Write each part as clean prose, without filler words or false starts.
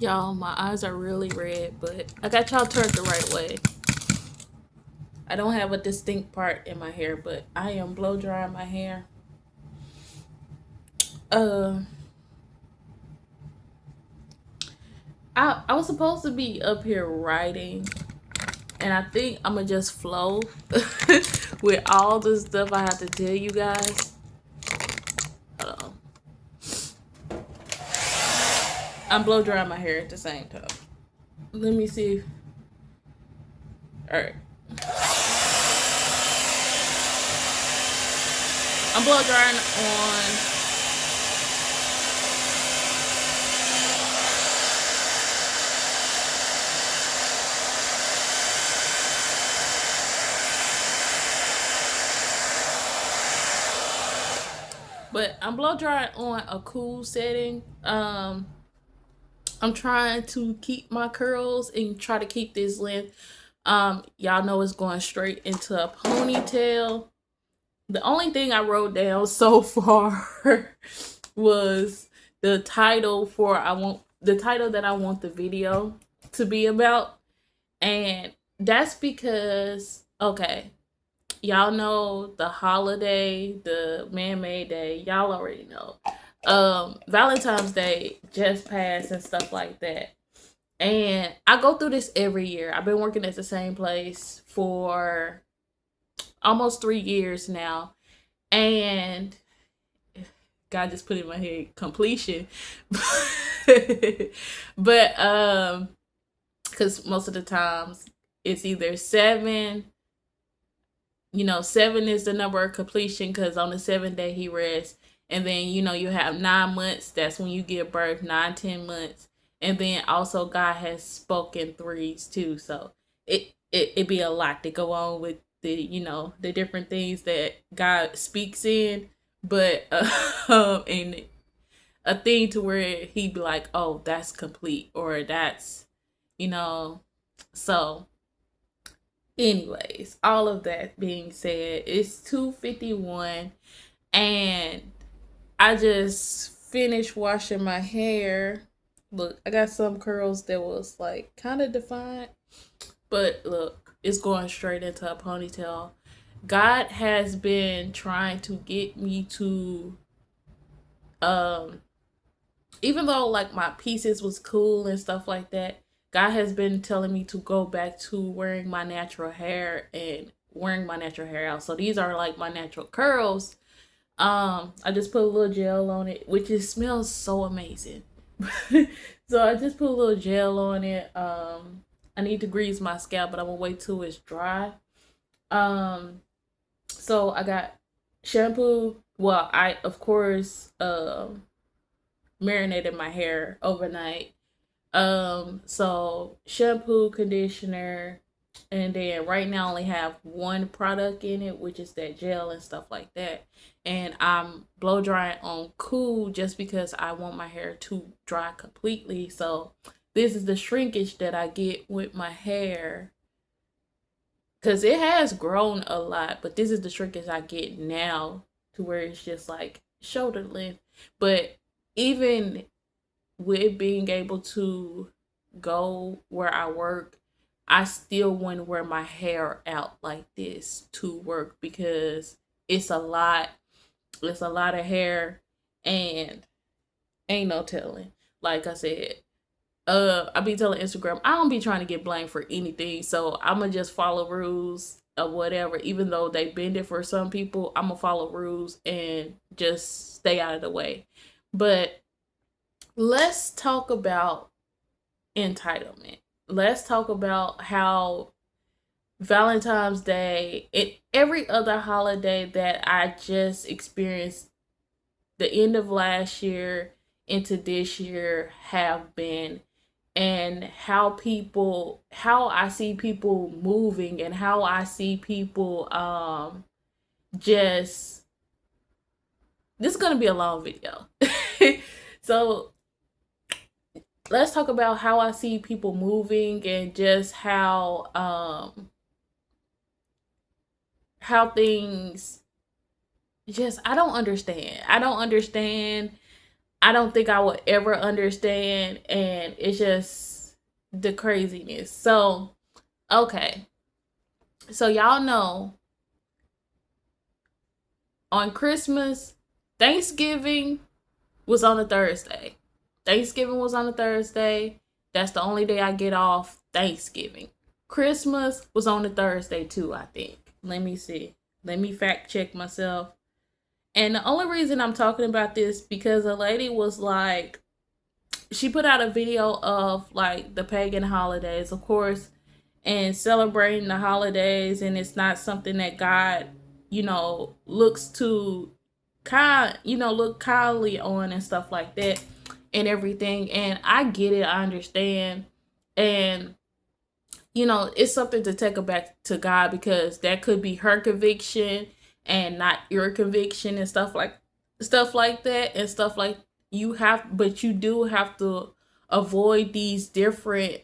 Y'all, my eyes are really red, but I got y'all turned the right way. I don't have a distinct part in my hair, but I am blow drying my hair. Uh, I was supposed to be up here writing, and I think I'm gonna just flow with all the stuff I have to tell you guys. Hold on. I'm blow drying my hair at the same time. Let me see. All right, I'm blow drying on. But I'm blow drying on a cool setting. I'm trying to keep my curls and try to keep this length. Y'all know it's going straight into a ponytail. The only thing I wrote down so far was the title that I want the video to be about. And that's because okay, y'all know the holiday, the man-made day, y'all already know. Valentine's Day just passed and stuff like that. And I go through this every year. I've been working at the same place for almost 3 years now. And God just put in my head completion. But because most of the times it's either seven, 7 is the number of completion because on the 7th day he rests. And then, you have 9 months. That's when you give birth, 9, 10 months. And then also God has spoken threes too. So it be a lot to go on with the different things that God speaks in. But and a thing to where he'd be like, oh, that's complete, or that's, you know, so anyways, all of that being said, it's 2:51, and I just finished washing my hair. Look, I got some curls that was like kind of defined, but look, it's going straight into a ponytail. God has been trying to get me to um even though like my pieces was cool and stuff like that, God has been telling me to go back to wearing my natural hair and wearing my natural hair out. So these are like my natural curls. I just put a little gel on it, which it smells so amazing. So I just put a little gel on it. I need to grease my scalp, but I'm gonna wait till it's dry. Um, so I got shampoo. Well, I of course marinated my hair overnight. So shampoo, conditioner, and then right now I only have one product in it, which is that gel and stuff like that. And I'm blow drying on cool just because I want my hair to dry completely. So this is the shrinkage that I get with my hair because it has grown a lot, but this is the shrinkage I get now to where it's just like shoulder length. But even with being able to go where I work, I still want to wear my hair out like this to work because it's a lot. It's a lot of hair, and ain't no telling. Like I said, I be telling Instagram I don't be trying to get blamed for anything, so I'ma just follow rules or whatever. Even though they bend it for some people, I'ma follow rules and just stay out of the way. But let's talk about entitlement. Let's talk about how Valentine's Day and every other holiday that I just experienced the end of last year into this year have been, and how I see people moving, and how I see people just this is gonna be a long video. So let's talk about how I see people moving and just how things just I don't understand. I don't understand I don't think I would ever understand, and it's just the craziness. So, okay. So y'all know on Christmas, Thanksgiving was on a Thursday. Thanksgiving was on a Thursday. That's the only day I get off, Thanksgiving. Christmas was on a Thursday too, I think. Let me see. Let me fact check myself. And the only reason I'm talking about this because a lady was like, she put out a video of like the pagan holidays, of course, and celebrating the holidays, and it's not something that God, looks to look kindly on and stuff like that and everything. And I get it, I understand. And it's something to take it back to God because that could be her conviction and not your conviction and stuff like that and stuff like but you do have to avoid these different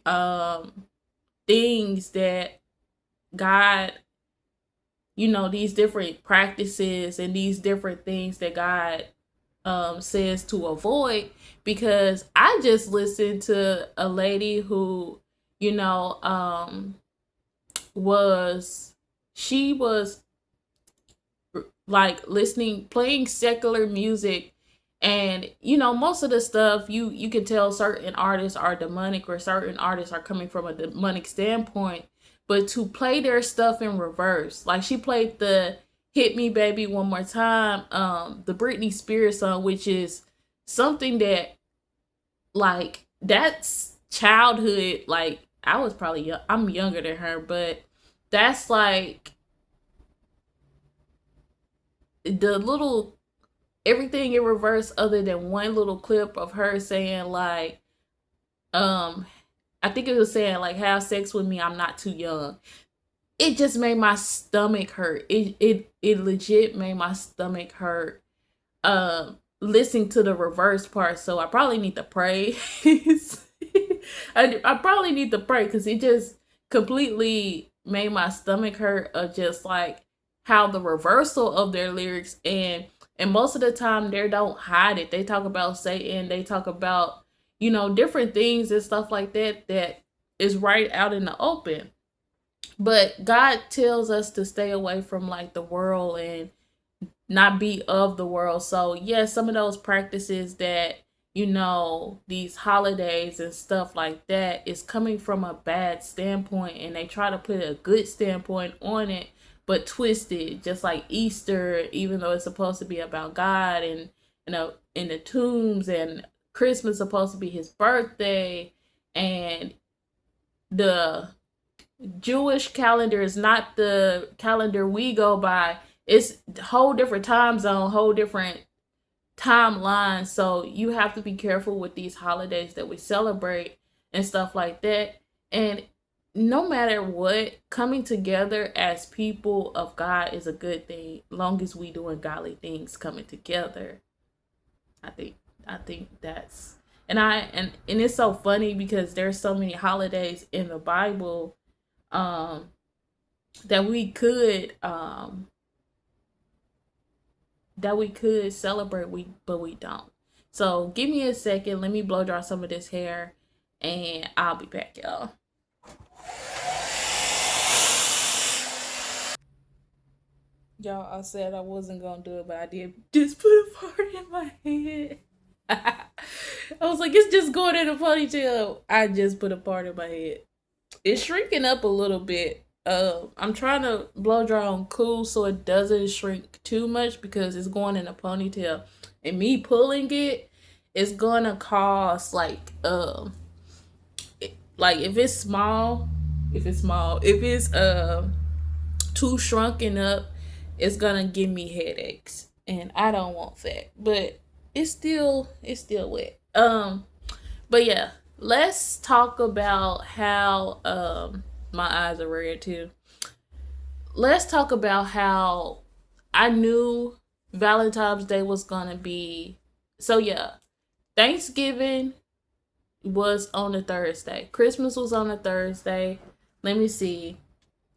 things that God, these different practices and these different things that God says to avoid. Because I just listened to a lady who, you know, was she was like listening, playing secular music, and most of the stuff you can tell certain artists are demonic or certain artists are coming from a demonic standpoint. But to play their stuff in reverse, like she played the "Hit Me Baby One More Time," the Britney Spears song, which is something that, like, that's childhood. Like, I was probably young, I'm younger than her, but that's like the little everything in reverse, other than one little clip of her saying like, um I think it was saying like, have sex with me, I'm not too young. It just made my stomach hurt. It legit made my stomach hurt, listening to the reverse part. So I probably need to pray. I probably need to pray because it just completely made my stomach hurt of just like how the reversal of their lyrics. And most of the time they don't hide it. They talk about Satan, they talk about different things and stuff like that that is right out in the open. But God tells us to stay away from like the world and not be of the world. So yeah, some of those practices that these holidays and stuff like that is coming from a bad standpoint, and they try to put a good standpoint on it but twist it, just like Easter, even though it's supposed to be about God, and in the tombs, and Christmas supposed to be his birthday, and the Jewish calendar is not the calendar we go by. It's a whole different time zone, whole different timeline. So you have to be careful with these holidays that we celebrate and stuff like that. And no matter what, coming together as people of God is a good thing, long as we doing godly things coming together. I think that's, and it's so funny because there's so many holidays in the Bible um that we could celebrate, but we don't. So give me a second, let me blow dry some of this hair, and I'll be back, y'all. Y'all, I said I wasn't gonna do it, but I did just put a part in my head. I was like, it's just going in a ponytail. I just put a part in my head. It's shrinking up a little bit. I'm trying to blow dry on cool so it doesn't shrink too much because it's going in a ponytail, and me pulling it is gonna cause like if it's too shrunken up, it's gonna give me headaches, and I don't want that. But it's still wet. But yeah, let's talk about how my eyes are red too. Let's talk about how I knew Valentine's Day was gonna be. So yeah, Thanksgiving was on a Thursday. Christmas was on a Thursday. Let me see.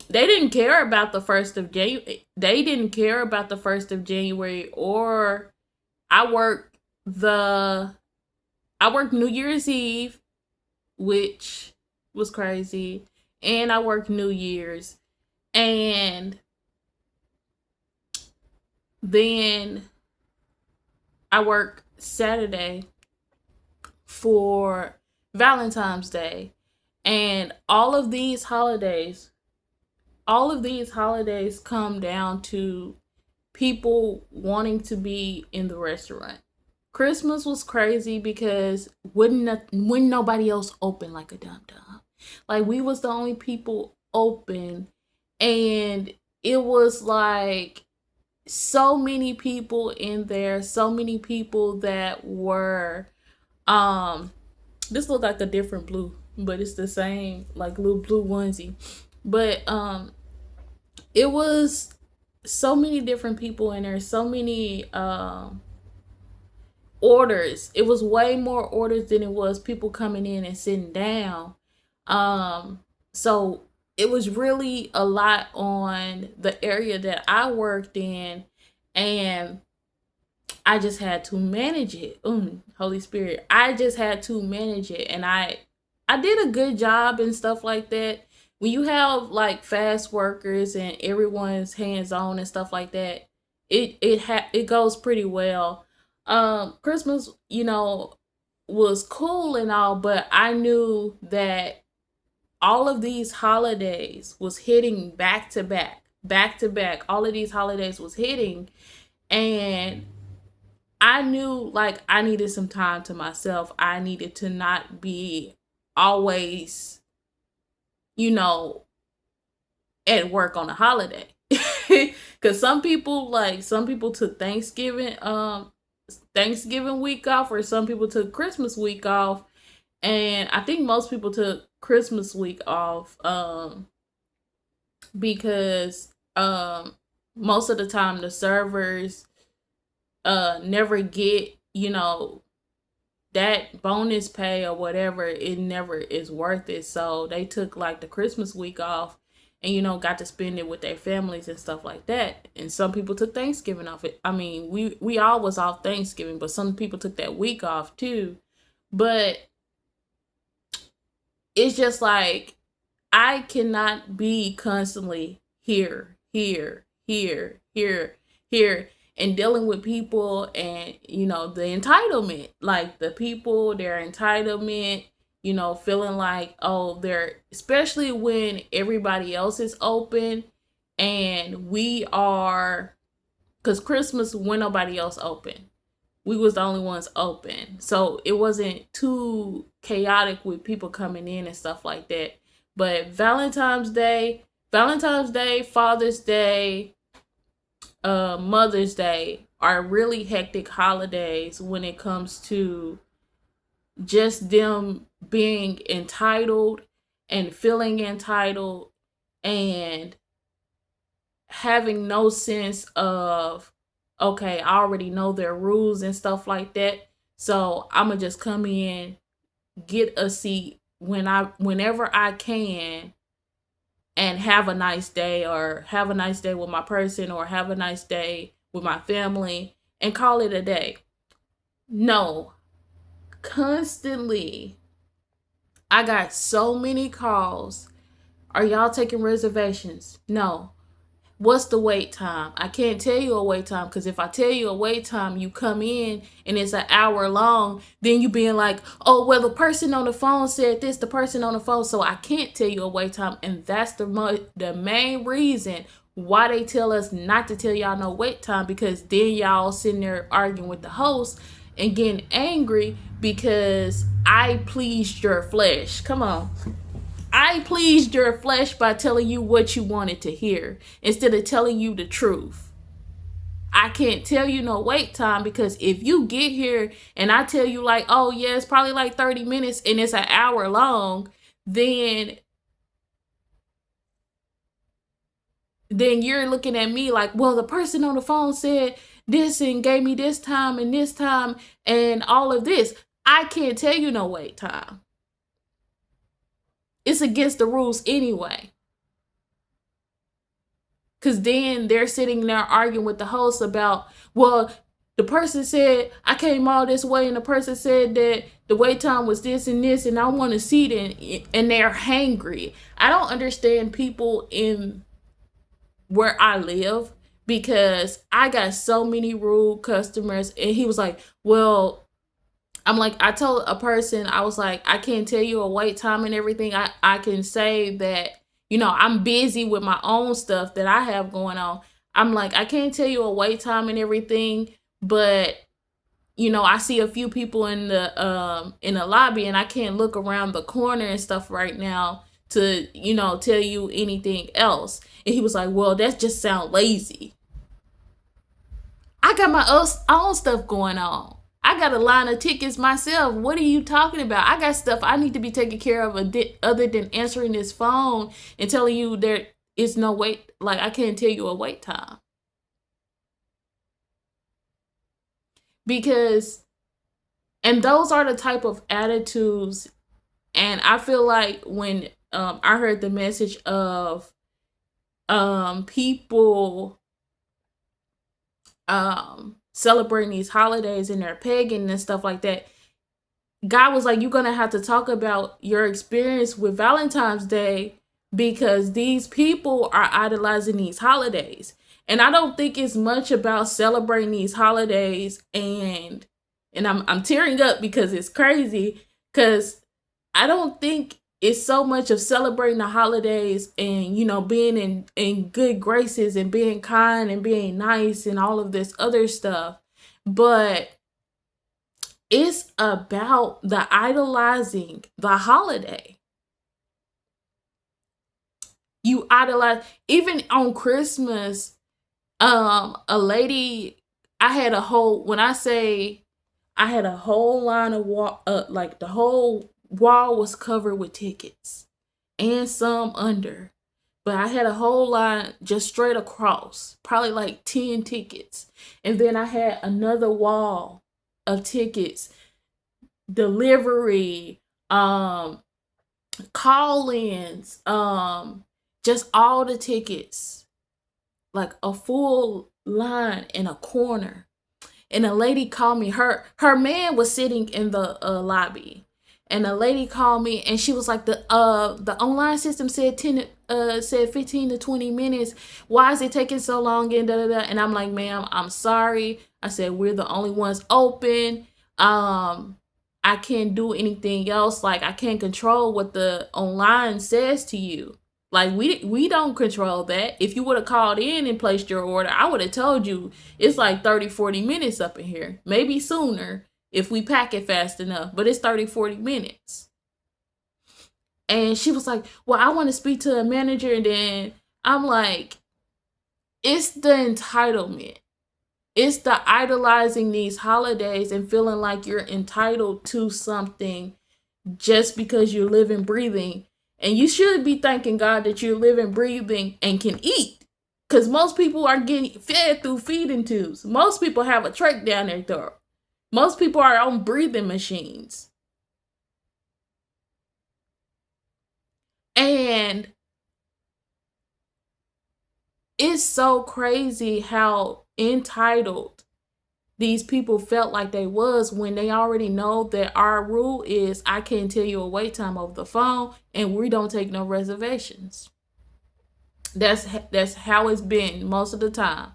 They didn't care about the 1st of January. They didn't care about the 1st of January, or I work the I worked New Year's Eve, which was crazy, and I worked New Year's, and then I work Saturday for Valentine's Day. And all of these holidays come down to people wanting to be in the restaurant. Christmas was crazy because wouldn't nobody else open like a dum dum. Like we was the only people open, and it was like so many people in there, so many people that were this looked like a different blue, but it's the same like little blue onesie. But it was so many different people in there, so many orders. It was way more orders than it was people coming in and sitting down. So it was really a lot on the area that I worked in, and I just had to manage it. Holy Spirit. I just had to manage it, and I did a good job and stuff like that. When you have like fast workers and everyone's hands on and stuff like that, it goes pretty well. Christmas, was cool and all, but I knew that all of these holidays was hitting back to back, back to back. All of these holidays was hitting, and I knew like I needed some time to myself. I needed to not be always, you know, at work on a holiday. Cause some people took Thanksgiving week off, or some people took Christmas week off. And I think most people took Christmas week off because most of the time the servers never get, that bonus pay or whatever. It never is worth it. So they took like the Christmas week off and got to spend it with their families and stuff like that. And some people took Thanksgiving off. I mean, we all was off Thanksgiving, but some people took that week off too. But it's just like I cannot be constantly here, and dealing with people and the entitlement, like the people, their entitlement, feeling like, oh, they're, especially when everybody else is open and we are, because Christmas, when nobody else open, we was the only ones open, so it wasn't too chaotic with people coming in and stuff like that. But Valentine's Day, Father's Day, Mother's Day are really hectic holidays when it comes to just them being entitled and feeling entitled and having no sense of, okay, I already know their rules and stuff like that, so I'm gonna just come in, get a seat whenever I can, and have a nice day, or have a nice day with my person, or have a nice day with my family, and call it a day. No, constantly, I got so many calls. Are y'all taking reservations? No. What's the wait time? I can't tell you a wait time, because if I tell you a wait time, you come in and it's an hour long, then you being like, oh, well, the person on the phone said this, the person on the phone, so I can't tell you a wait time. And that's the main reason why they tell us not to tell y'all no wait time, because then y'all sitting there arguing with the host and getting angry because I pleased your flesh. Come on. I pleased your flesh by telling you what you wanted to hear instead of telling you the truth. I can't tell you no wait time, because if you get here and I tell you like, oh yeah, it's probably like 30 minutes and it's an hour long, then you're looking at me like, well, the person on the phone said this and gave me this time and all of this. I can't tell you no wait time. It's against the rules anyway. Because then they're sitting there arguing with the host about, well, the person said I came all this way, and the person said that the wait time was this and this, and I want to see it, and they're hangry. I don't understand people in where I live, because I got so many rude customers. And he was like, well, I'm like, I told a person, I was like, I can't tell you a wait time and everything. I can say that, I'm busy with my own stuff that I have going on. I'm like, I can't tell you a wait time and everything, but I see a few people in the lobby, and I can't look around the corner and stuff right now to, tell you anything else. And he was like, well, that just sound lazy. I got my own stuff going on. I got a line of tickets myself. What are you talking about? I got stuff I need to be taking care of other than answering this phone and telling you there is no wait. Like, I can't tell you a wait time. Because, and those are the type of attitudes. And I feel like when I heard the message of people celebrating these holidays and they're pagan and stuff like that, God was like, you're gonna have to talk about your experience with Valentine's Day, because these people are idolizing these holidays. And I don't think it's much about celebrating these holidays, and I'm tearing up because it's crazy, because I don't think it's so much of celebrating the holidays and, being in good graces and being kind and being nice and all of this other stuff. But it's about the idolizing the holiday. You idolize, even on Christmas, a lady, I had a whole, when I say I had a whole line of wall, like the whole wall was covered with tickets and some under, but I had a whole line just straight across, probably like 10 tickets. And then I had another wall of tickets, delivery, call-ins, just all the tickets, like a full line in a corner. And a lady called me. Her man was sitting in the lobby, and a lady called me, and she was like, the online system said 15 to 20 minutes. Why is it taking so long? And da da da. And I'm like, ma'am, I'm sorry. I said, we're the only ones open. I can't do anything else. Like, I can't control what the online says to you. Like, we don't control that. If you would have called in and placed your order, I would have told you it's like 30, 40 minutes up in here. Maybe sooner if we pack it fast enough. But it's 30, 40 minutes. And she was like, well, I want to speak to a manager. And then I'm like, it's the entitlement. It's the idolizing these holidays and feeling like you're entitled to something just because you're living, breathing. And you should be thanking God that you're living, breathing, and can eat. Because most people are getting fed through feeding tubes. Most people have a trach down their throat. Most people are on breathing machines. And it's so crazy how entitled these people felt like they was, when they already know that our rule is I can't tell you a wait time over the phone, and we don't take no reservations. That's how it's been most of the time.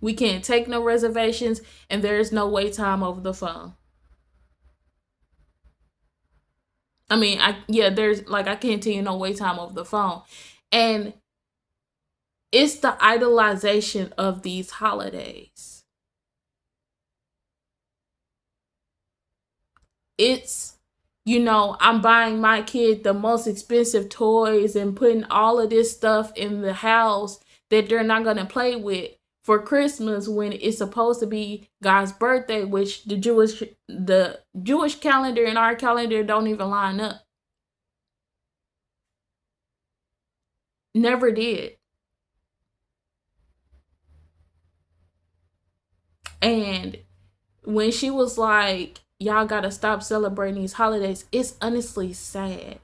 We can't take no reservations, and there's no wait time over the phone. I mean, there's like, I can't tell you no wait time over the phone. And it's the idolization of these holidays. It's, I'm buying my kid the most expensive toys and putting all of this stuff in the house that they're not going to play with for Christmas, when it's supposed to be God's birthday, which the Jewish calendar and our calendar don't even line up. Never did. And when she was like, y'all gotta stop celebrating these holidays, it's honestly sad.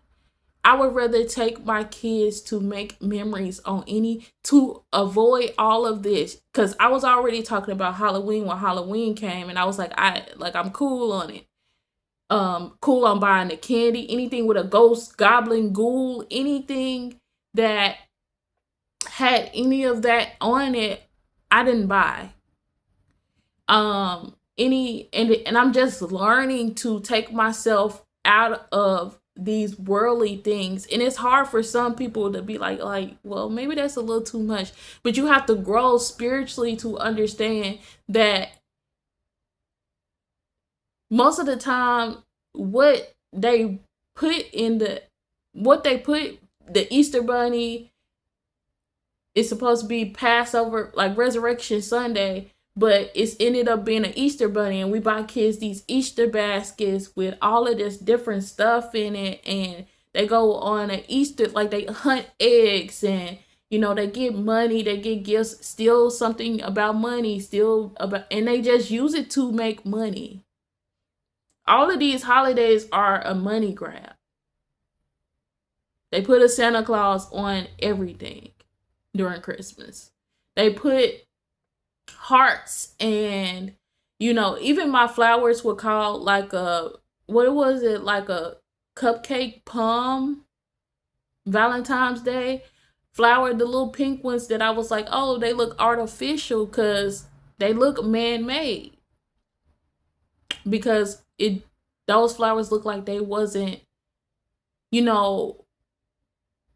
I would rather take my kids to make memories to avoid all of this. Cause I was already talking about Halloween when Halloween came, and I was like, I'm cool on it. Cool on buying the candy, anything with a ghost, goblin, ghoul, anything that had any of that on it, I didn't buy. And I'm just learning to take myself out of these worldly things, and it's hard for some people to be like, well, maybe that's a little too much, but you have to grow spiritually to understand that most of the time what they put the Easter bunny is supposed to be Passover, like Resurrection Sunday, but it's ended up being an Easter bunny, and we buy kids these Easter baskets with all of this different stuff in it, and they go on an Easter, like they hunt eggs, and they get money, they get gifts, still something about money, and they just use it to make money. All of these holidays are a money grab. They put a Santa Claus on everything during Christmas. They put hearts, and even my flowers were called like what was it, like a cupcake palm Valentine's Day flower, the little pink ones that I was like, oh, they look artificial because they look man-made, because those flowers look like they wasn't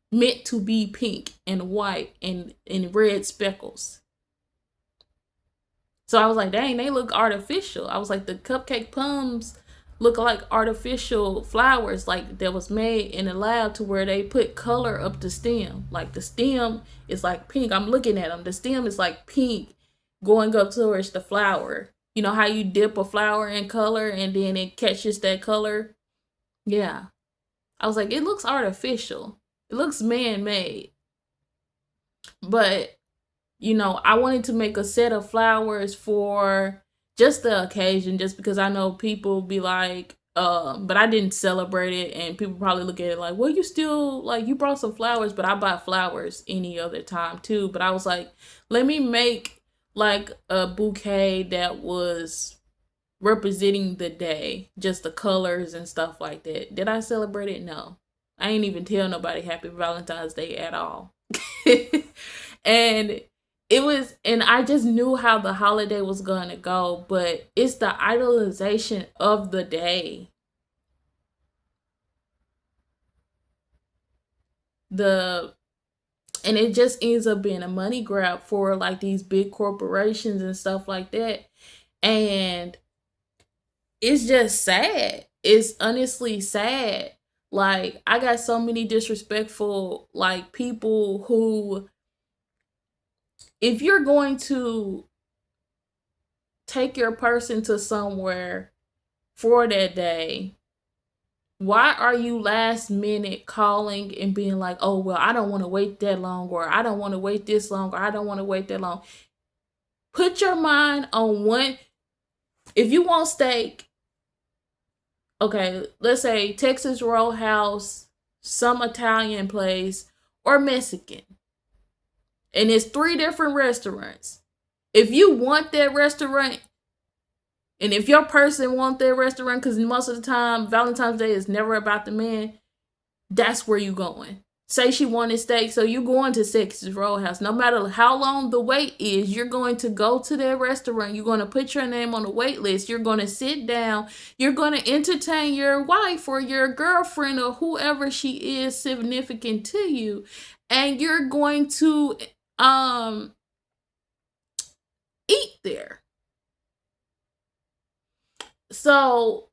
meant to be pink and white and red speckles. So I was like, dang, they look artificial. I was like, the cupcake plums look like artificial flowers, like that was made in a lab to where they put color up the stem. Like the stem is like pink. I'm looking at them. The stem is like pink going up towards the flower. You know how you dip a flower in color and then it catches that color? Yeah. I was like, it looks artificial. It looks man-made. But I wanted to make a set of flowers for just the occasion, just because I know people be like, but I didn't celebrate it, and people probably look at it like, well, you still, like, you brought some flowers, but I buy flowers any other time too. But I was like, let me make like a bouquet that was representing the day, just the colors and stuff like that. Did I celebrate it? No. I ain't even tell nobody Happy Valentine's Day at all. And I just knew how the holiday was going to go, but it's the idolization of the day. And it just ends up being a money grab for like these big corporations and stuff like that. And it's just sad. It's honestly sad. Like, I got so many disrespectful, like, people who, if you're going to take your person to somewhere for that day, why are you last minute calling and being like, oh, well, I don't want to wait that long, or I don't want to wait this long, or I don't want to wait that long. Put your mind on one. If you want steak, okay, let's say Texas Roadhouse, some Italian place, or Mexican. And it's 3 different restaurants. If you want that restaurant, and if your person want that restaurant, because most of the time, Valentine's Day is never about the man, that's where you going. Say she wanted steak, so you going to Texas Roadhouse. No matter how long the wait is, you're going to go to that restaurant. You're going to put your name on the wait list. You're going to sit down. You're going to entertain your wife or your girlfriend or whoever she is significant to you. And you're going to eat there. So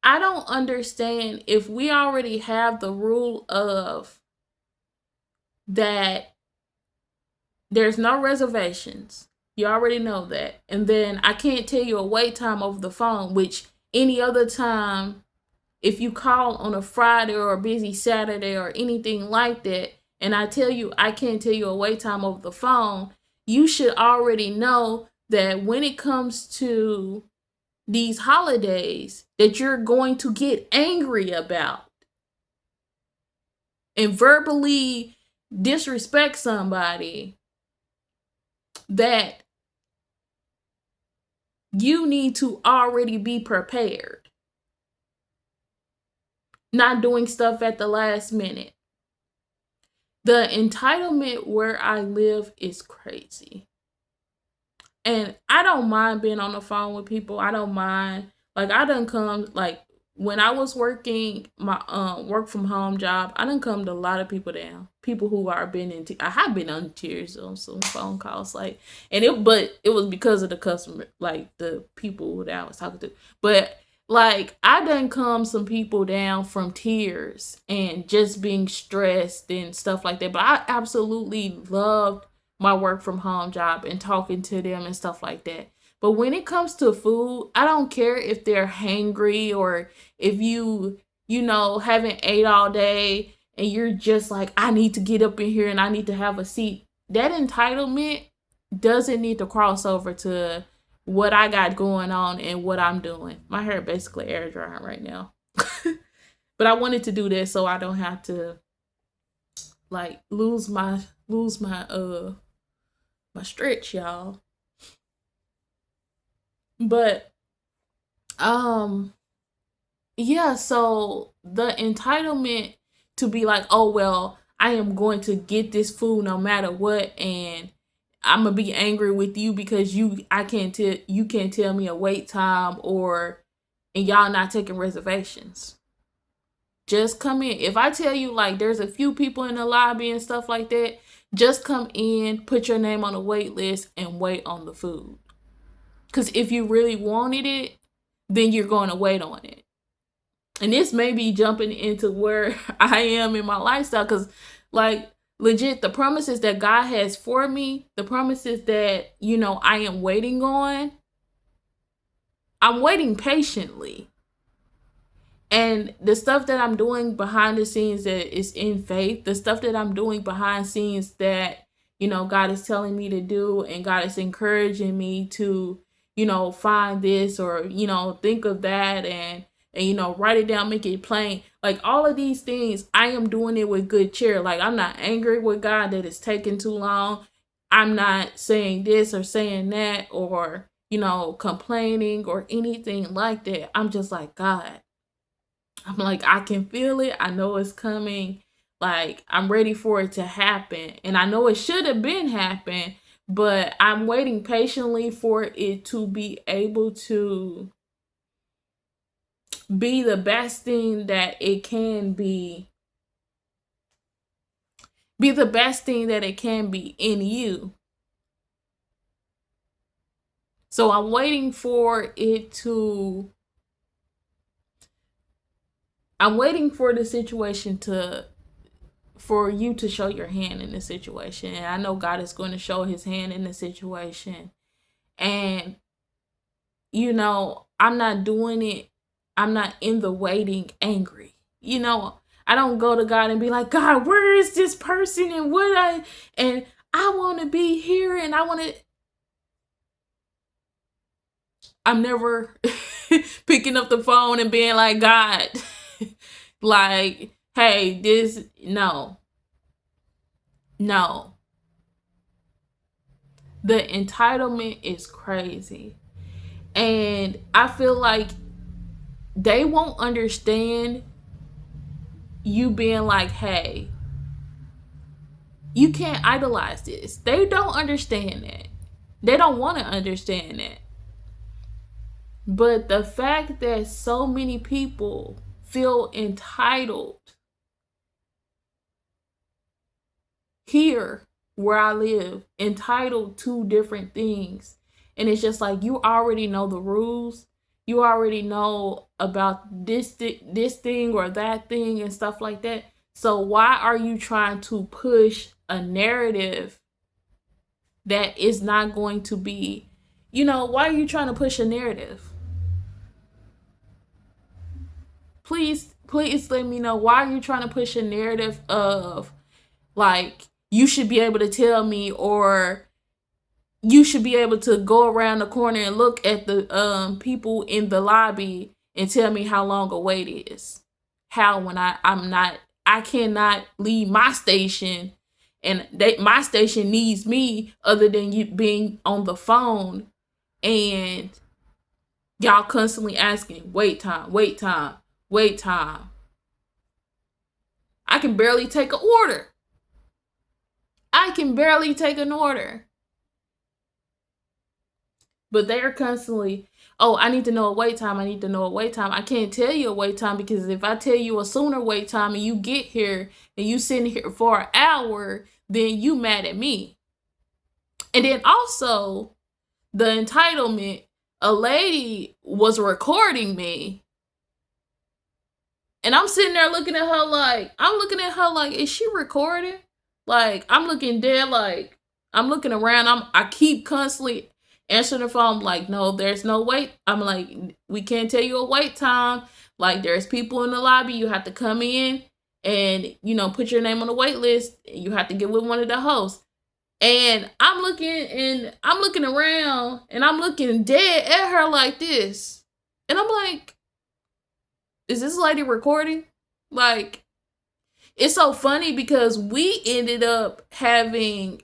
I don't understand, if we already have the rule of that there's no reservations. You already know that. And then I can't tell you a wait time over the phone, which any other time, if you call on a Friday or a busy Saturday or anything like that, and I tell you I can't tell you a wait time over the phone, you should already know that when it comes to these holidays that you're going to get angry about. and verbally disrespect somebody, that you need to already be prepared. Not doing stuff at the last minute. The entitlement where I live is crazy. And I don't mind being on the phone with people. I don't mind. Like, I done come, like, when I was working my work from home job, I done come to a lot of people down. People who are been in I have been on tears on some phone calls, like, but it was because of the customer, like the people that I was talking to. But like, I done come some people down from tears and just being stressed and stuff like that. But I absolutely loved my work from home job and talking to them and stuff like that. But when it comes to food, I don't care if they're hangry or if haven't ate all day and you're just like, I need to get up in here and I need to have a seat. That entitlement doesn't need to cross over to what I got going on and what I'm doing. My hair basically air drying right now. But I wanted to do this so I don't have to like lose my my stretch, y'all. But yeah, so the entitlement to be like, oh well, I am going to get this food no matter what, and I'm gonna be angry with you because you can't tell me a wait time, and y'all not taking reservations. Just come in. If I tell you like there's a few people in the lobby and stuff like that, just come in, put your name on the wait list, and wait on the food. Because if you really wanted it, then you're going to wait on it. And this may be jumping into where I am in my lifestyle. Because, like, legit, the promises that God has for me, the promises that, I am waiting on, I'm waiting patiently. And the stuff that I'm doing behind the scenes that is in faith, the stuff that I'm doing behind scenes that, God is telling me to do, and God is encouraging me to, find this or, think of that and write it down, make it plain. Like, all of these things, I am doing it with good cheer. Like, I'm not angry with God that it's taking too long. I'm not saying this or saying that or, complaining or anything like that. I'm just like, God, I'm like, I can feel it. I know it's coming. Like, I'm ready for it to happen. And I know it should have been happen, but I'm waiting patiently for it to be able to be the best thing that it can be. Be the best thing that it can be in you. So I'm waiting for the situation for you to show your hand in the situation. And I know God is going to show his hand in the situation. And, I'm not doing it. I'm not in the waiting angry. I don't go to God and be like, God, where is this person and I want to be here and I want to. I'm never picking up the phone and being like, God, like, hey, no. The entitlement is crazy. And I feel like they won't understand you being like, hey, you can't idolize this. They don't understand that. They don't want to understand that. But the fact that so many people feel entitled here where I live, entitled to different things. And it's just like, you already know the rules. You already know about this thing or that thing and stuff like that. So why are you trying to push a narrative that is not going to be, why are you trying to push a narrative? Please let me know, why are you trying to push a narrative of like, you should be able to tell me, or you should be able to go around the corner and look at the people in the lobby and tell me how long a wait is. How when I I cannot leave my station, and my station needs me other than you being on the phone, and y'all constantly asking, wait time, wait time, wait time. I can barely take an order. I can barely take an order. But they're constantly, oh, I need to know a wait time. I need to know a wait time. I can't tell you a wait time, because if I tell you a sooner wait time and you get here and you sitting here for an hour, then you mad at me. And then also, the entitlement, a lady was recording me. And I'm sitting there looking at her like, is she recording? Like, I'm looking dead, like, I'm looking around. I keep constantly answering the phone. I'm like, no, there's no wait. I'm like, we can't tell you a wait time. Like, there's people in the lobby. You have to come in and, put your name on the wait list. You have to get with one of the hosts. And I'm looking around and I'm looking dead at her like this. And I'm like, is this lady recording? Like, it's so funny because we ended up having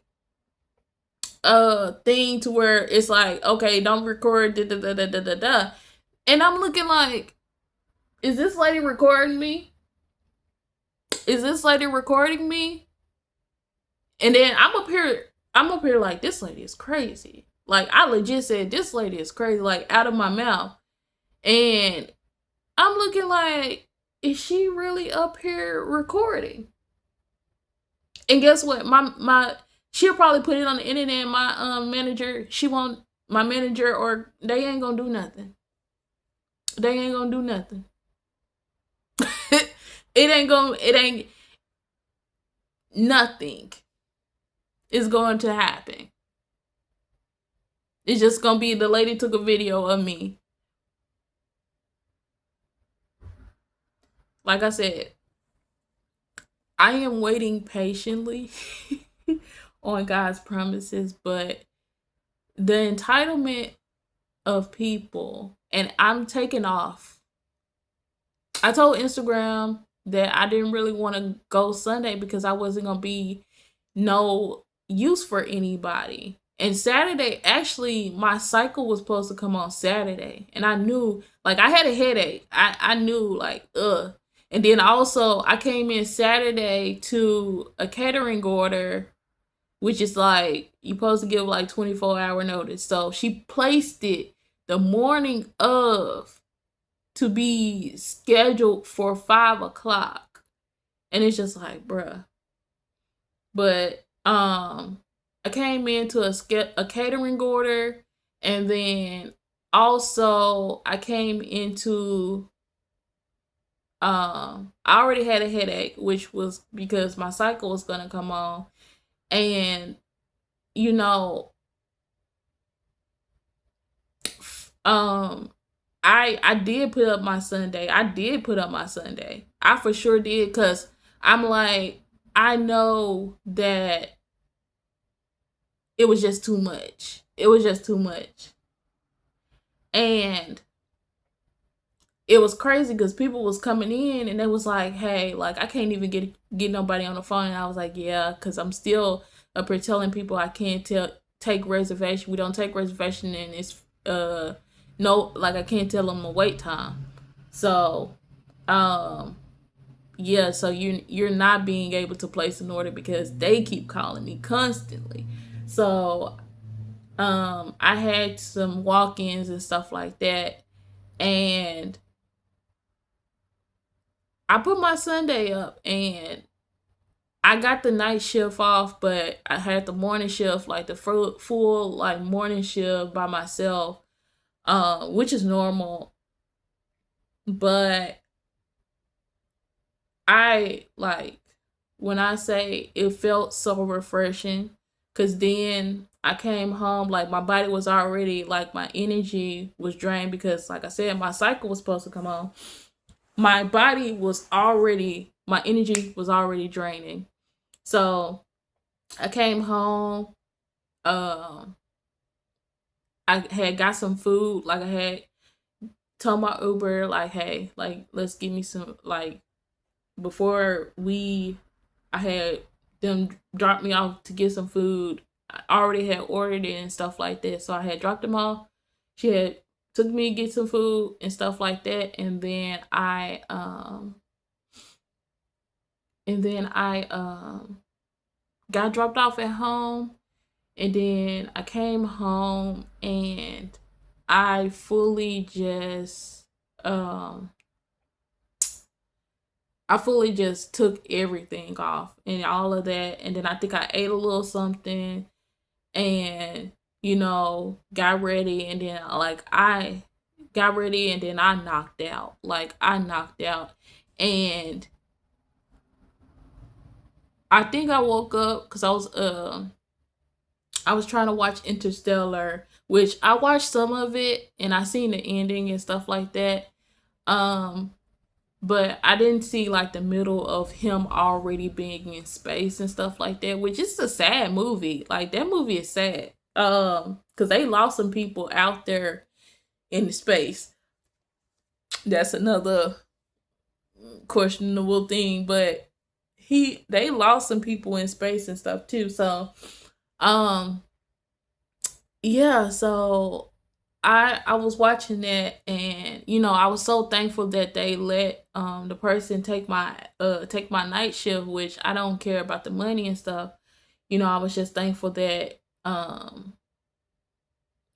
a thing to where it's like, okay, don't record, da da da da da da da. And I'm looking like, is this lady recording me? Is this lady recording me? And then I'm up here like, this lady is crazy. Like, I legit said, this lady is crazy, like, out of my mouth. And I'm looking like, is she really up here recording? And guess what? She'll probably put it on the internet. My my manager, or they ain't gonna do nothing. They ain't gonna do nothing. Nothing is going to happen. It's just gonna be the lady took a video of me. Like I said, I am waiting patiently on God's promises, but the entitlement of people, and I'm taking off. I told Instagram that I didn't really want to go Sunday because I wasn't going to be no use for anybody. And Saturday, actually, my cycle was supposed to come on Saturday. And I knew, like, I had a headache. I knew, like, ugh. And then also, I came in Saturday to a catering order, which is like, you're supposed to give like 24-hour notice. So she placed it the morning of to be scheduled for 5 o'clock. And it's just like, bruh. But I came into a catering order, and then also I came into I already had a headache, which was because my cycle was gonna come on. And I did put up my Sunday. I for sure did, because I'm like, I know that it was just too much. And it was crazy because people was coming in and they was like, hey, like, I can't even get nobody on the phone. And I was like, yeah, because I'm still up here telling people I can't take reservation. We don't take reservation, and it's no, like, I can't tell them a wait time. So yeah, so you're not being able to place an order because they keep calling me constantly. So I had some walk-ins and stuff like that, and I put my Sunday up, and I got the night shift off, but I had the morning shift, like the full like morning shift by myself, which is normal. But I, like, when I say it felt so refreshing, because then I came home, like, my body was already, like, my energy was drained because, like I said, my cycle was supposed to come on. My energy was already draining. So I came home. I had got some food. Like, I had told my Uber, like, hey, like, let's give me some, like, before I had them drop me off to get some food. I already had ordered it and stuff like that. So I had dropped them off. She had took me to get some food and stuff like that. And then I got dropped off at home, and then I came home and I fully just um I fully just took everything off and all of that. And then I think I ate a little something and, got ready. And then, like, I got ready and then I knocked out. Like, I knocked out. And I think I woke up because I was trying to watch Interstellar, which I watched some of it and I seen the ending and stuff like that. Um, but I didn't see like the middle of him already being in space and stuff like that, which is a sad movie. Like that movie is sad. Because they lost some people out there in the space. That's another questionable thing, but they lost some people in space and stuff too. So, um, yeah. So I was watching that, and I was so thankful that they let the person take my night shift, which I don't care about the money and stuff. I was just thankful that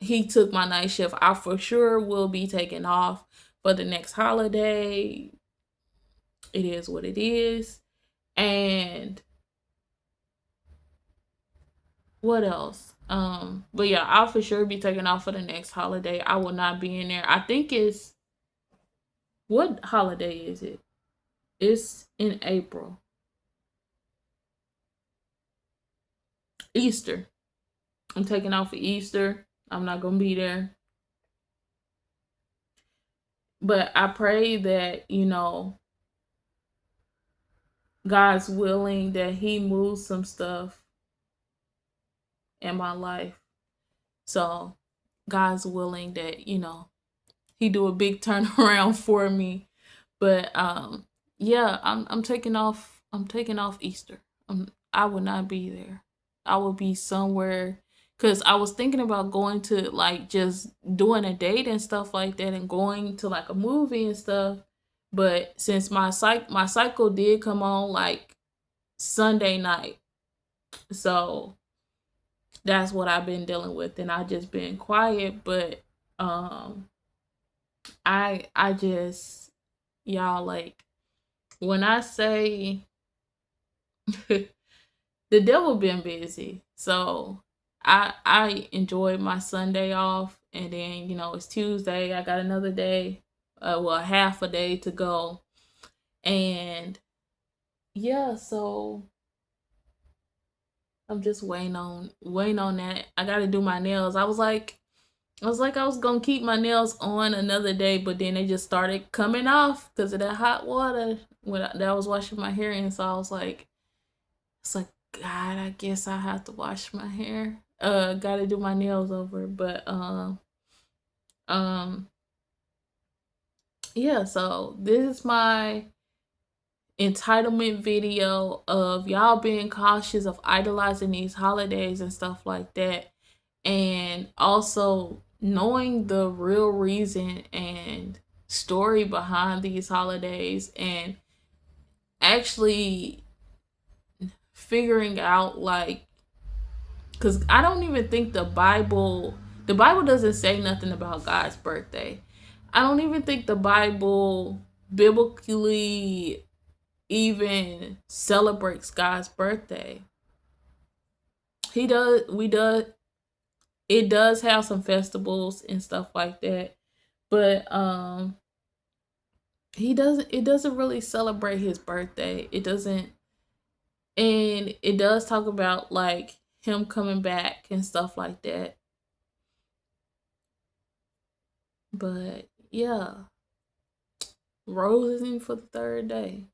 he took my night shift. I for sure will be taking off for the next holiday. It is what it is. And what else? But yeah, I'll for sure be taking off for the next holiday. I will not be in there. I think it's what holiday is it? It's in April. Easter. I'm taking off for Easter. I'm not gonna be there. But I pray that, God's willing that He moves some stuff in my life. So God's willing that, He do a big turnaround for me. But yeah, I'm taking off. I'm taking off Easter. I will not be there. I will be somewhere because I was thinking about going to like just doing a date and stuff like that and going to like a movie and stuff. But since my cycle did come on like Sunday night, so that's what I've been dealing with, and I just been quiet. But um, I just y'all like when I say the devil been busy. So I enjoyed my Sunday off, and then it's Tuesday. I got another day, half a day to go, and yeah. So I'm just waiting on that. I got to do my nails. I was gonna keep my nails on another day, but then they just started coming off because of that hot water that I was washing my hair in. So I was like, it's like, God, I guess I have to wash my hair. Gotta do my nails over. But um yeah, so this is my entitlement video of y'all being cautious of idolizing these holidays and stuff like that. And also knowing the real reason and story behind these holidays and actually figuring out like because I don't even think the Bible doesn't say nothing about God's birthday. I don't even think the Bible biblically even celebrates God's birthday. He does we does It does have some festivals and stuff like that, but it doesn't really celebrate his birthday. It doesn't, and it does talk about like him coming back and stuff like that. But yeah, Rose isn't for the third day.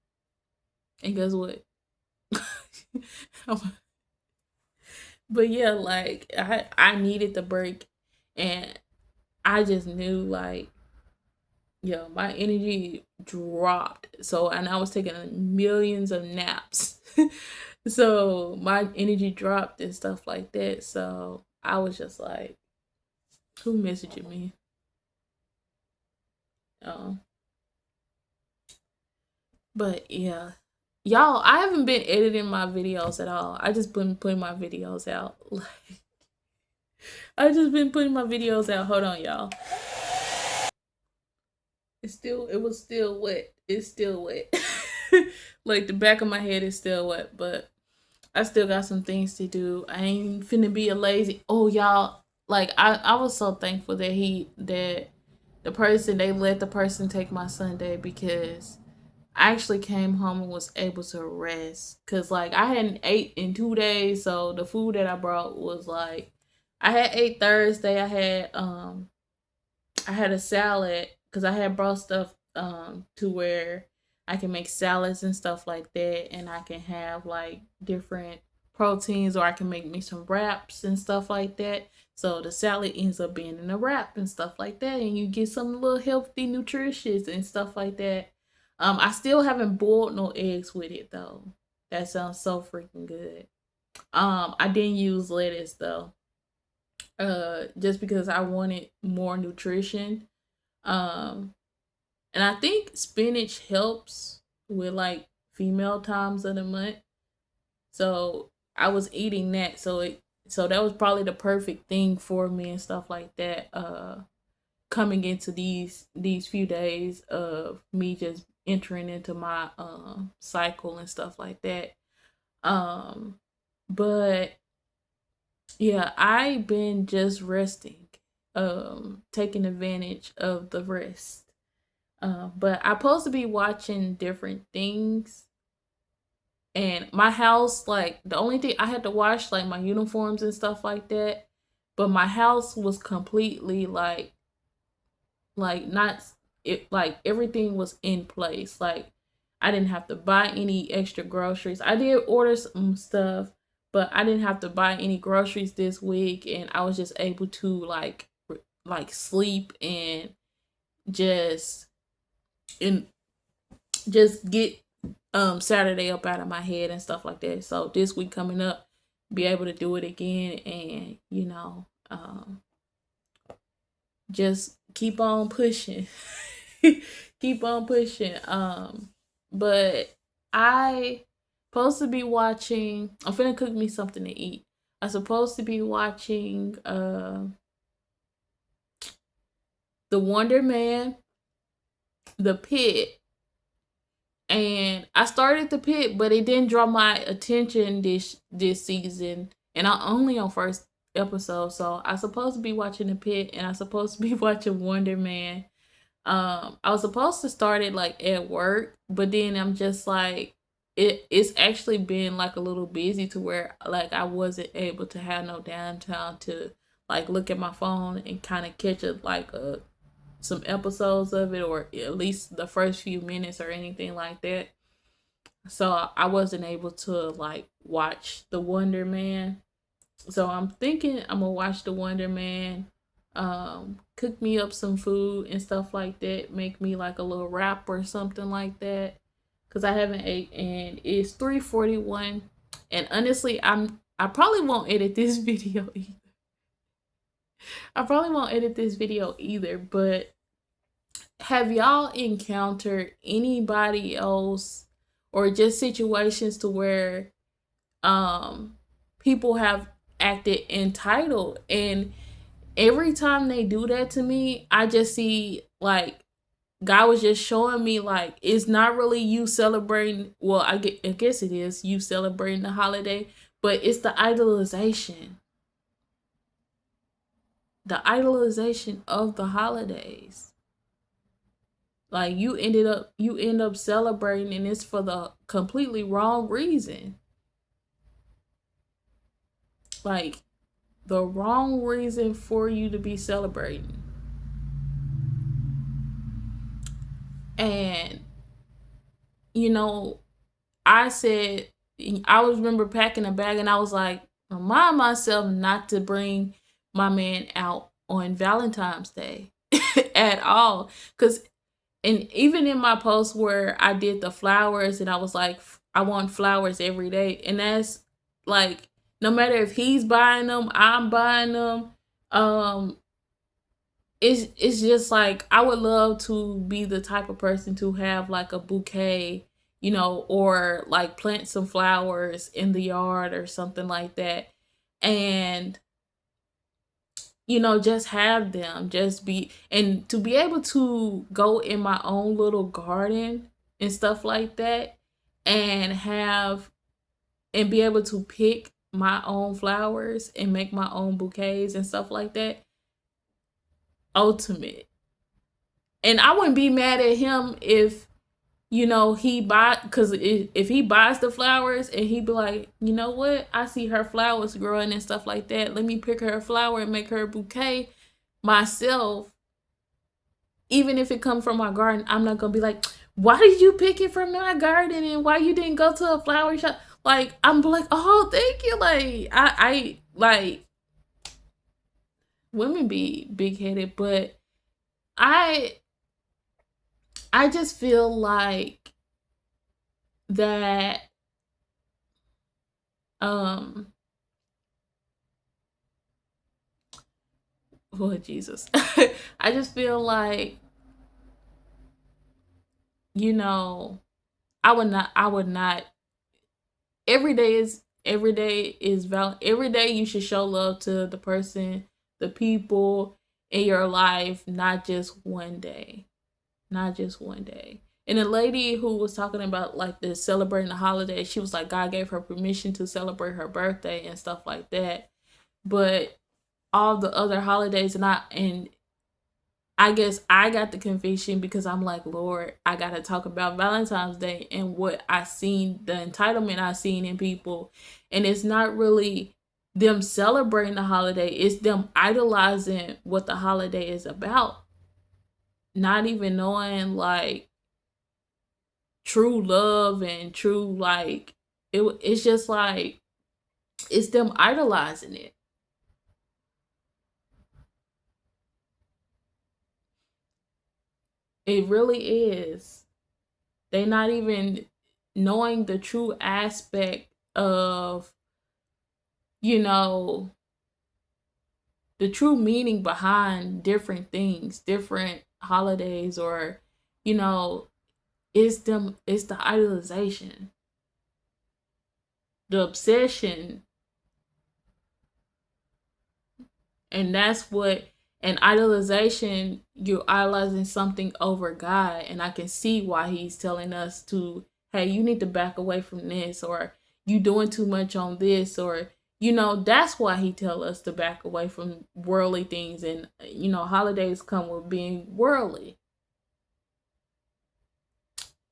And guess what? But yeah, like I needed the break, and I just knew like yeah, my energy dropped. So, and I was taking millions of naps. So my energy dropped and stuff like that. So I was just like, who messaging me? Um, but yeah, y'all, I haven't been editing my videos at all. I just been putting my videos out. Like, I just been putting my videos out. Hold on, y'all. It was still wet. It's still wet. Like the back of my head is still wet, but I still got some things to do. I ain't finna be a lazy. Oh, y'all, like I was so thankful that the person they let the person take my Sunday, because I actually came home and was able to rest. Cause like I hadn't ate in 2 days, so the food that I brought was like I had ate Thursday. I had a salad because I had brought stuff to where I can make salads and stuff like that, and I can have like different proteins, or I can make me some wraps and stuff like that. So the salad ends up being in a wrap and stuff like that, and you get some little healthy, nutritious and stuff like that. I still haven't boiled no eggs with it though. That sounds so freaking good. I didn't use lettuce though, just because I wanted more nutrition. Um, and I think spinach helps with like female times of the month. So I was eating that. So that was probably the perfect thing for me and stuff like that. Coming into these few days of me just entering into my cycle and stuff like that. Um but yeah, I've been just resting, taking advantage of the rest. But I'm supposed to be watching different things. And my house, like the only thing I had to wash like my uniforms and stuff like that. But my house was completely like not it like everything was in place. Like I didn't have to buy any extra groceries. I did order some stuff, but I didn't have to buy any groceries this week, and I was just able to like sleep and just and just get Saturday up out of my head and stuff like that. So this week coming up, be able to do it again, and just keep on pushing. Keep on pushing. But I supposed to be watching, I'm finna cook me something to eat. I'm supposed to be watching The Wonder Man, The Pit, and I started The Pit, but it didn't draw my attention this season, and I'm only on first episode, so I supposed to be watching The Pit, and I supposed to be watching Wonder Man. I was supposed to start it like at work, but then I'm just like it's actually been like a little busy to where like I wasn't able to have no downtime to like look at my phone and kind of catch some episodes of it, or at least the first few minutes or anything like that. So I wasn't able to like watch The Wonder Man. So I'm thinking I'm gonna watch The Wonder Man, cook me up some food and stuff like that, make me like a little wrap or something like that. Cause I haven't ate, and it's 3:41. And honestly, I probably won't edit this video either. I probably won't edit this video either, but have y'all encountered anybody else or just situations to where people have acted entitled, and every time they do that to me, I just see like God was just showing me like it's not really you celebrating. Well, I guess it is you celebrating the holiday, but it's the idolization of the holidays. Like you end up celebrating, and it's for the completely wrong reason. Like the wrong reason for you to be celebrating. And you know, I said I was remember packing a bag, and I was like, remind myself not to bring my man out on Valentine's Day at all, because and even in my post where I did the flowers and I was like, I want flowers every day. And that's like, no matter if he's buying them, I'm buying them. Um, it's just like I would love to be the type of person to have like a bouquet, or like plant some flowers in the yard or something like that. And just have them, just be, and to be able to go in my own little garden and stuff like that, and have, and be able to pick my own flowers and make my own bouquets and stuff like that. Ultimate. And I wouldn't be mad at him if, he buy, because if he buys the flowers and he be like, you know what, I see her flowers growing and stuff like that, let me pick her a flower and make her a bouquet myself. Even if it comes from my garden, I'm not gonna be like, why did you pick it from my garden and why you didn't go to a flower shop? Like, I'm like, oh, thank you. Like, I like, women be big headed, but I I just feel like that, um Lord Jesus. I just feel like, you know, I would not every day is valid. Every day you should show love to the person, the people in your life, not just one day. Not just one day. And the lady who was talking about like the celebrating the holiday, she was like God gave her permission to celebrate her birthday and stuff like that. But all the other holidays, and I guess I got the conviction because I'm like, Lord, I gotta talk about Valentine's Day and what I seen, the entitlement I seen in people. And it's not really them celebrating the holiday, it's them idolizing what the holiday is about. Not even knowing like true love and true, like, it's just like it's them idolizing it. It really is. They not even knowing the true aspect of, you know, the true meaning behind different things, different holidays, or, you know, it's the idolization, the obsession. And that's what, an idolization, you're idolizing something over God. And I can see why he's telling us to, hey, you need to back away from this, or you doing too much on this, or, that's why he tell us to back away from worldly things. And, holidays come with being worldly.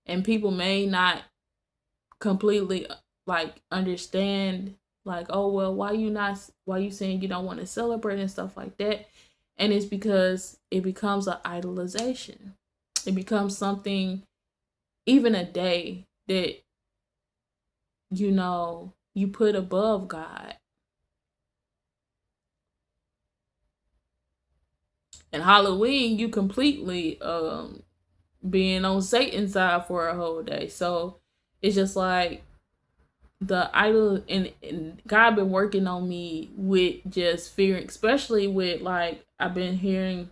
And people may not completely like understand, like, oh well, why you saying you don't want to celebrate and stuff like that. And it's because it becomes an idolization. It becomes something, even a day that, you put above God. And Halloween, you completely being on Satan's side for a whole day. So it's just like the idol, and God been working on me with just fearing, especially with, like, I've been hearing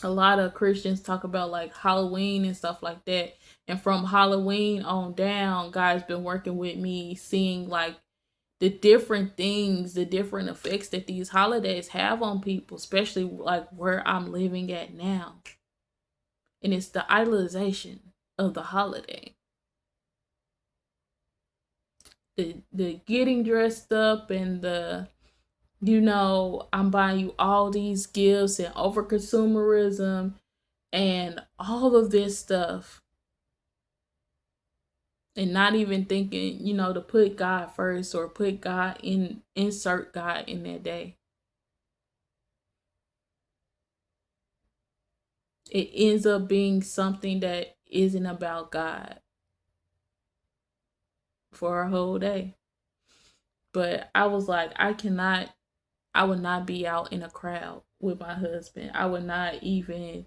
a lot of Christians talk about like Halloween and stuff like that. And from Halloween on down, God's been working with me, seeing like the different things, the different effects that these holidays have on people, especially like where I'm living at now. And it's the idolization of the holiday. The getting dressed up, and the, I'm buying you all these gifts, and over consumerism and all of this stuff. And not even thinking, to put God first, or put God in, insert God in that day. It ends up being something that isn't about God for a whole day. But I was like, I would not be out in a crowd with my husband. I would not even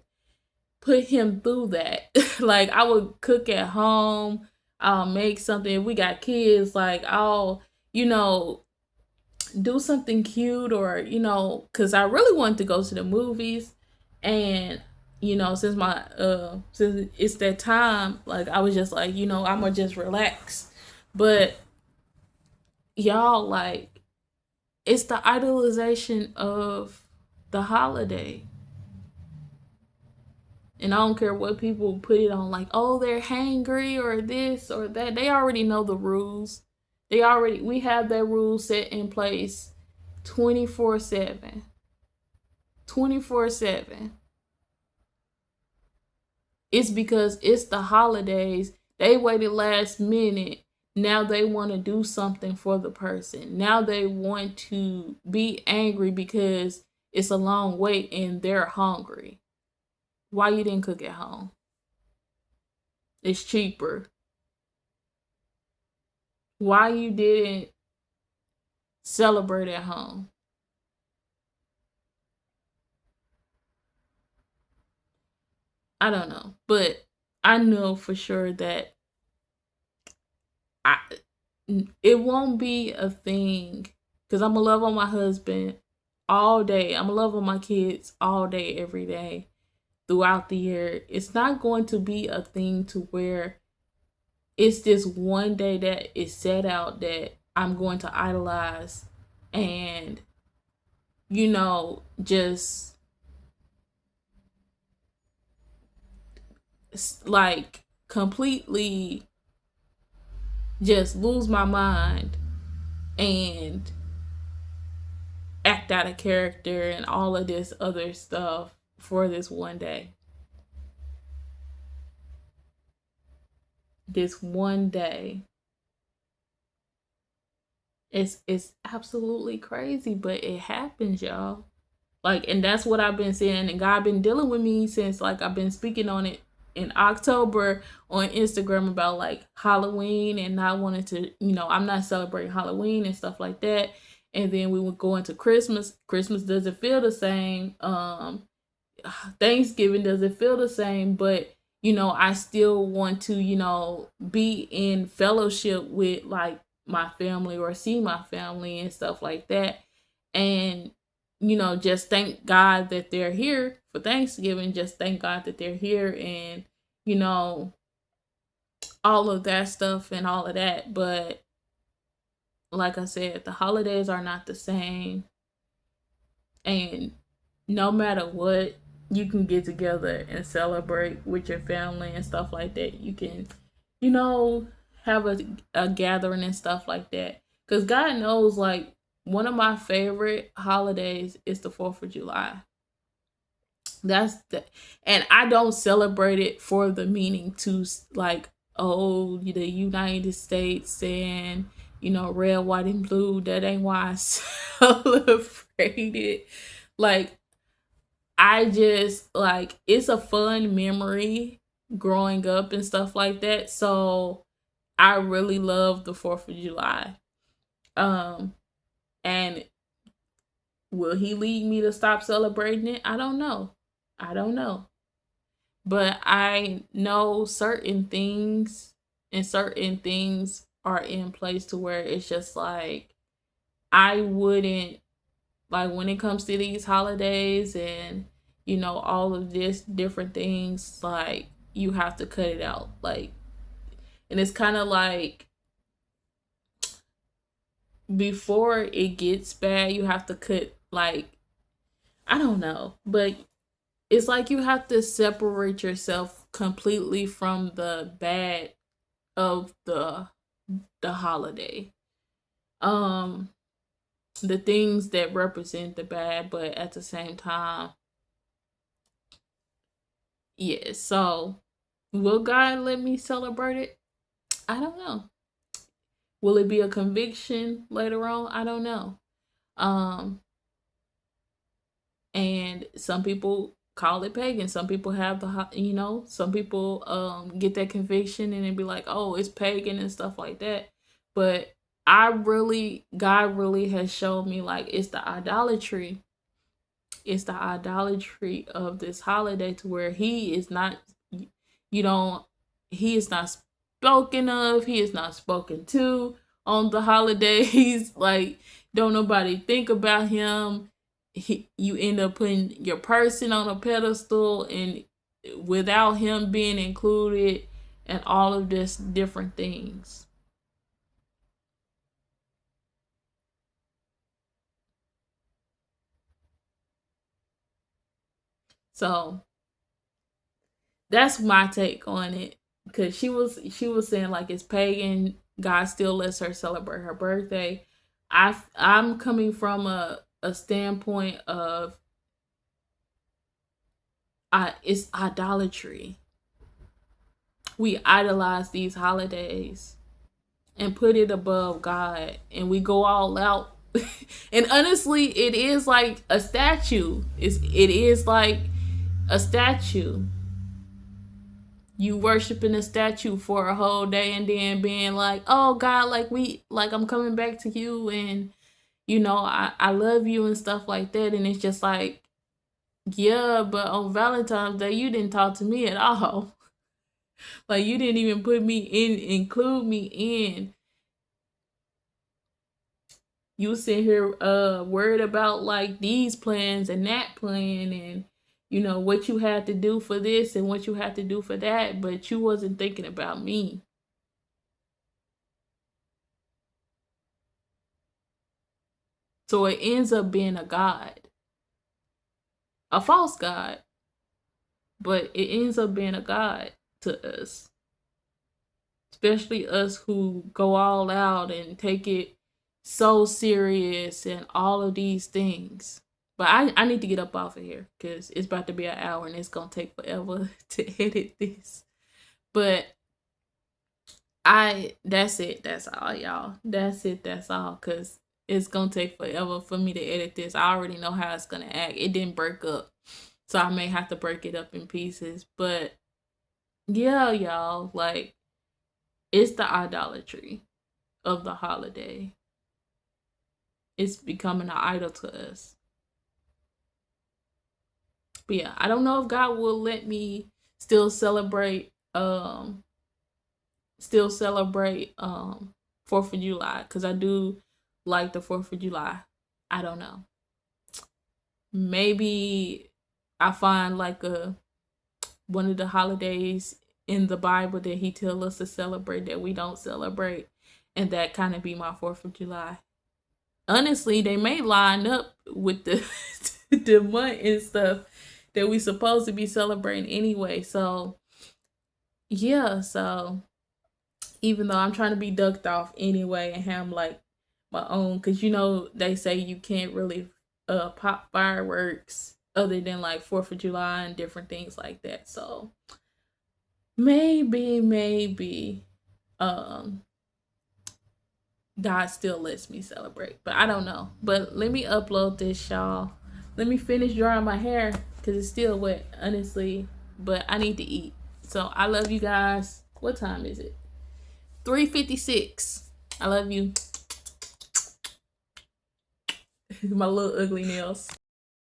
put him through that. Like I would cook at home, I'll make something. If we got kids, like I'll, you know, do something cute, or because I really wanted to go to the movies. And since my since it's that time, like I was just like, I'm gonna just relax. But y'all, like, it's the idolization of the holiday. And I don't care what people put it on, like, oh, they're hangry or this or that. They already know the rules. We have that rule set in place 24/7. 24/7. It's because it's the holidays. They waited last minute. Now they want to do something for the person. Now they want to be angry because it's a long wait and they're hungry. Why you didn't cook at home? It's cheaper. Why you didn't celebrate at home? I don't know. But I know for sure that I it won't be a thing, because I'm gonna love on my husband all day. I'm gonna love on my kids all day, every day, throughout the year. It's not going to be a thing to where it's this one day that is set out that I'm going to idolize and, just like completely just lose my mind and act out of character and all of this other stuff for this one day. This one day. It's absolutely crazy, but it happens, y'all. Like, and that's what I've been saying, and God been dealing with me since, like, I've been speaking on it in October on Instagram about like Halloween and not wanting to, I'm not celebrating Halloween and stuff like that. And then we would go into Christmas. Christmas doesn't feel the same. Thanksgiving doesn't feel the same, but I still want to, be in fellowship with like my family or see my family and stuff like that. And, just thank God that they're here for Thanksgiving. Just thank God that they're here, and, you know, all of that stuff and all of that. But like I said, the holidays are not the same. And no matter what, you can get together and celebrate with your family and stuff like that. You can, you know, have a gathering and stuff like that. Because God knows, like, one of my favorite holidays is the 4th of July. That's the, and I don't celebrate it for the meaning to, like, oh, the United States and, red, white, and blue. That ain't why I celebrate it. Like, I just, like, it's a fun memory growing up and stuff like that. So I really love the 4th of July. And will he lead me to stop celebrating it? I don't know. I don't know. But I know certain things, and certain things are in place to where it's just like, I wouldn't, like, when it comes to these holidays and, all of this different things, like, you have to cut it out. Like, and it's kind of like, before it gets bad, you have to cut, like, I don't know, but it's like you have to separate yourself completely from the bad of the holiday. Um the things that represent the bad, but at the same time, yeah. So, will God let me celebrate it? I don't know. Will it be a conviction later on? I don't know. Um and some people call it pagan. Some people have some people get that conviction and then be like, oh, it's pagan and stuff like that. But God really has shown me, like, it's the idolatry it's the idolatry of this holiday to where he is not, you don't, he is not spoken of, he is not spoken to on the holidays. Like, don't nobody think about him. You end up putting your person on a pedestal, and without him being included, and all of this different things. So that's my take on it. Because she was saying like it's pagan. God still lets her celebrate her birthday. I'm coming from a standpoint of it's idolatry. We idolize these holidays and put it above God, and we go all out. And honestly, it is like a statue. It is like a statue. You worshiping a statue for a whole day and then being like, "Oh God, like I'm coming back to you, and I love you and stuff like that." And it's just like, yeah, but on Valentine's Day you didn't talk to me at all. Like, you didn't even include me in. You sit here worried about like these plans and that plan, and what you had to do for this and what you had to do for that, but you wasn't thinking about me. So it ends up being a god, a false god, but it ends up being a god to us, especially us who go all out and take it so serious and all of these things. But I need to get up off of here because it's about to be an hour and it's gonna take forever to edit this. But that's it. That's all, y'all. That's it. That's all. Cause it's gonna take forever for me to edit this. I already know how it's gonna act. It didn't break up, so I may have to break it up in pieces. But yeah, y'all, like, it's the idolatry of the holiday. It's becoming an idol to us. But yeah, I don't know if God will let me still celebrate still celebrate 4th of July, because I do like the 4th of July. I don't know. Maybe I find like one of the holidays in the Bible that he tells us to celebrate that we don't celebrate, and that kind of be my 4th of July. Honestly, they may line up with the the month and stuff that we supposed to be celebrating anyway. So yeah, so even though I'm trying to be ducked off anyway and have like my own, because they say you can't really pop fireworks other than like 4th of July and different things like that. So maybe God still lets me celebrate, but I don't know. But let me upload this, y'all. Let me finish drying my hair because it's still wet, honestly. But I need to eat. So I love you guys. What time is it? 3:56. I love you. My little ugly nails.